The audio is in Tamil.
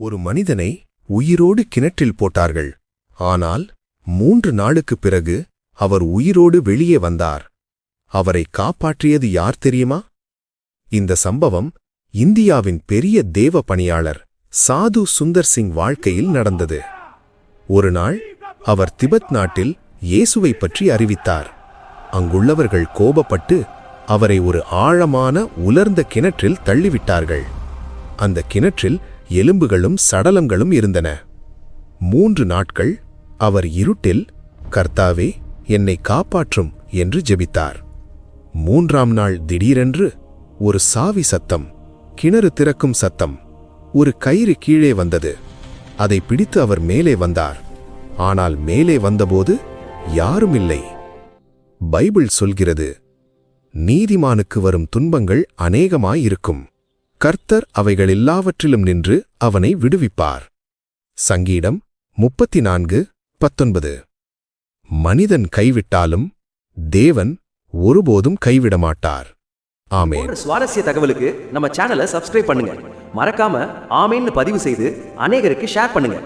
ஒரு மனிதனை உயிரோடு கிணற்றில் போட்டார்கள். ஆனால் 3 நாளுக்குப் பிறகு அவர் உயிரோடு வெளியே வந்தார். அவரை காப்பாற்றியது யார் தெரியுமா? இந்த சம்பவம் இந்தியாவின் பெரிய தேவ பணியாளர் சாது சுந்தர் சிங் வாழ்க்கையில் நடந்தது. ஒரு நாள் அவர் திபெத் நாட்டில் இயேசுவைப் பற்றி அறிவித்தார். அங்குள்ளவர்கள் கோபப்பட்டு அவரை ஒரு ஆழமான உலர்ந்த கிணற்றில் தள்ளிவிட்டார்கள். அந்த கிணற்றில் எலும்புகளும் சடலங்களும் இருந்தன. 3 நாட்கள் அவர் இருட்டில், கர்த்தாவே, என்னை காப்பாற்றும் என்று ஜெபித்தார். 3ஆம் நாள் திடீரென்று ஒரு சாவி சத்தம், கிணறு திறக்கும் சத்தம், ஒரு கயிறு கீழே வந்தது. அதை பிடித்து அவர் மேலே வந்தார். ஆனால் மேலே வந்தபோது யாரும் இல்லை. பைபிள் சொல்கிறது, நீதிமானுக்கு வரும் துன்பங்கள் அநேகமாயிருக்கும், கர்த்தர் அவைகளெல்லாவற்றிலும் நின்று அவனை விடுவிப்பார். சங்கீதம் 34:19. மனிதன் கைவிட்டாலும் தேவன் ஒருபோதும் கைவிடமாட்டார். ஆமென். சுவாரஸ்ய தகவலுக்கு நம்ம சேனலை சப்ஸ்கிரைப் பண்ணுங்க. மறக்காம ஆமென்னு பதிவு செய்து அநேகருக்கு ஷேர் பண்ணுங்க.